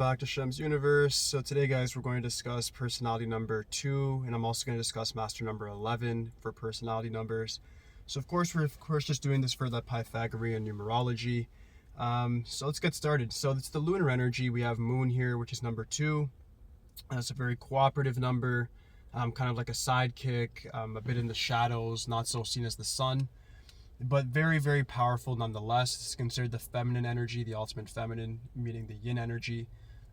back to Shem's Universe. So today, guys, we're going to discuss personality number 2, and I'm also going to discuss master number 11 for personality numbers. So of course, we're just doing this for the Pythagorean numerology. So let's get started. So it's the lunar energy. We have Moon here, which is number 2. That's a very cooperative number, kind of like a sidekick, a bit in the shadows, not so seen as the sun, but very, very powerful nonetheless. It's considered the feminine energy, the ultimate feminine, meaning the yin energy.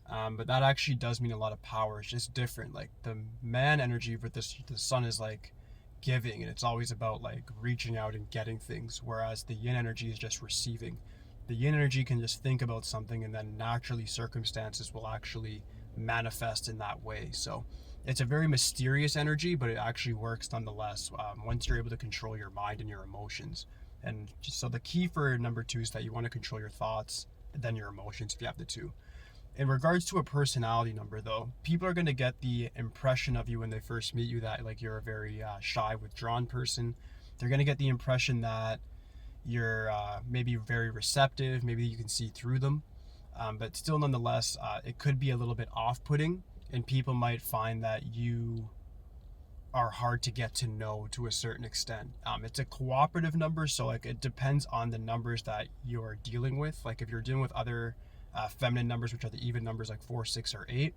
But that actually does mean a lot of power. It's just different. Like the man energy with the sun is like giving, and it's always about like reaching out and getting things, whereas the yin energy is just receiving. The yin energy can just think about something, and then naturally circumstances will actually manifest in that way. So it's a very mysterious energy, but it actually works nonetheless once you're able to control your mind and your emotions. And just, so the key for number 2 is that you want to control your thoughts and then your emotions if you have the 2. In regards to a personality number, though, people are going to get the impression of you when they first meet you that like you're a very shy, withdrawn person. They're going to get the impression that you're maybe very receptive, maybe you can see through them. But still, nonetheless, it could be a little bit off-putting, and people might find that you are hard to get to know to a certain extent. It's a cooperative number, so like it depends on the numbers that you're dealing with. Like if you're dealing with other feminine numbers, which are the even numbers like 4, 6, or 8,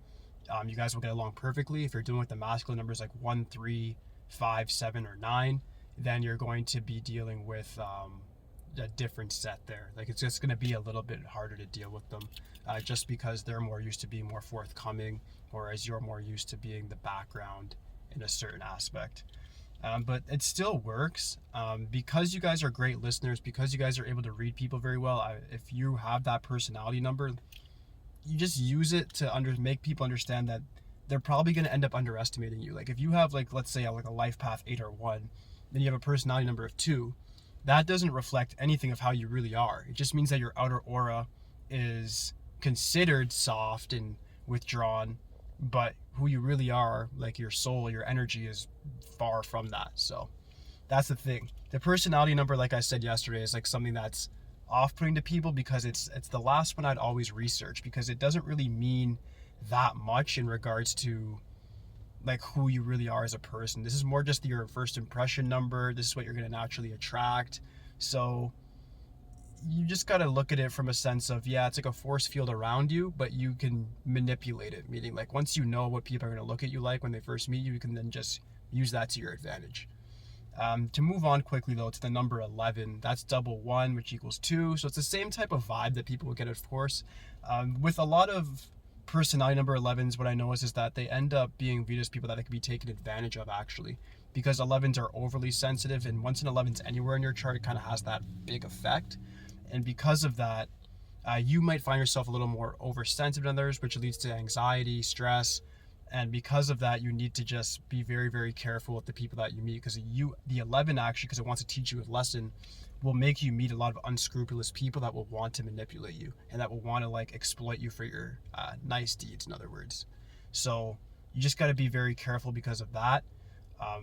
you guys will get along perfectly. If you're dealing with the masculine numbers like 1, 3, 5, 7, or 9, then you're going to be dealing with a different set there. Like it's just going to be a little bit harder to deal with them, just because they're more used to being more forthcoming, whereas you're more used to being the background in a certain aspect. But it still works because you guys are great listeners, because you guys are able to read people very well. If you have that personality number, you just use it to make people understand that they're probably going to end up underestimating you. Like if you have like, let's say like a life path 8 or 1, then you have a personality number of 2, that doesn't reflect anything of how you really are. It just means that your outer aura is considered soft and withdrawn, but who you really are, like your soul, your energy, is far from that. So that's the thing. The personality number, like I said yesterday, is like something that's off-putting to people because it's the last one I'd always research, because it doesn't really mean that much in regards to like who you really are as a person. This is more just your first impression number. This is what you're going to naturally attract. So you just got to look at it from a sense of, yeah, it's like a force field around you, but you can manipulate it. Meaning like once you know what people are going to look at you like when they first meet you, you can then just use that to your advantage. To move on quickly though to the number 11, that's double 1, which equals 2. So it's the same type of vibe that people will get, of course. With a lot of personality number 11s, what I notice is that they end up being viewed as people that can be taken advantage of, actually, because 11s are overly sensitive, and once an 11's anywhere in your chart, it kind of has that big effect. And because of that, you might find yourself a little more oversensitive than others, which leads to anxiety, stress. And because of that, you need to just be very, very careful with the people that you meet, because the 11 actually, because it wants to teach you a lesson, will make you meet a lot of unscrupulous people that will want to manipulate you and that will want to like exploit you for your nice deeds, in other words. So you just got to be very careful because of that.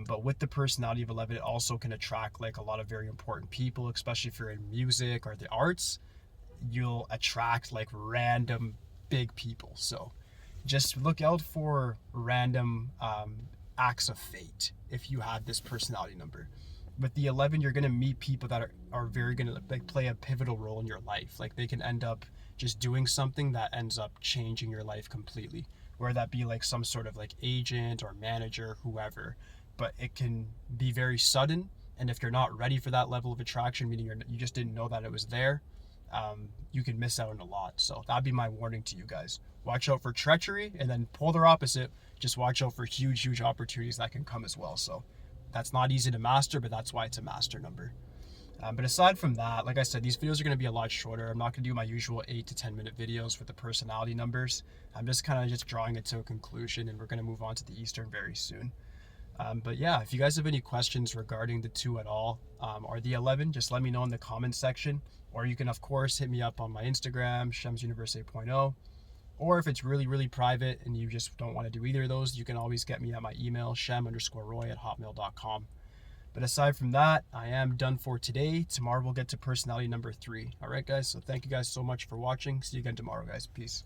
But with the personality of 11, it also can attract like a lot of very important people, especially if you're in music or the arts. You'll attract like random big people. So just look out for random acts of fate if you have this personality number. With the 11, you're going to meet people that are very going to like play a pivotal role in your life. Like they can end up just doing something that ends up changing your life completely, whether that be like some sort of like agent or manager, whoever. But it can be very sudden, and if you're not ready for that level of attraction, meaning you just didn't know that it was there, you can miss out on a lot. So that'd be my warning to you guys. Watch out for treachery, and then polar opposite, just watch out for huge opportunities that can come as well. So that's not easy to master, but that's why it's a master number. But aside from that, like I said, these videos are going to be a lot shorter. I'm not going to do my usual 8 to 10 minute videos with the personality numbers. I'm just kind of just drawing it to a conclusion, and we're going to move on to the Eastern very soon. But yeah, if you guys have any questions regarding the 2 at all, or the 11, just let me know in the comments section. Or you can, of course, hit me up on my Instagram, Shem's Universe 8.0. Or if it's really private and you just don't want to do either of those, you can always get me at my email, shem_roy@hotmail.com. But aside from that, I am done for today. Tomorrow we'll get to personality number 3. All right, guys? So thank you guys so much for watching. See you again tomorrow, guys. Peace.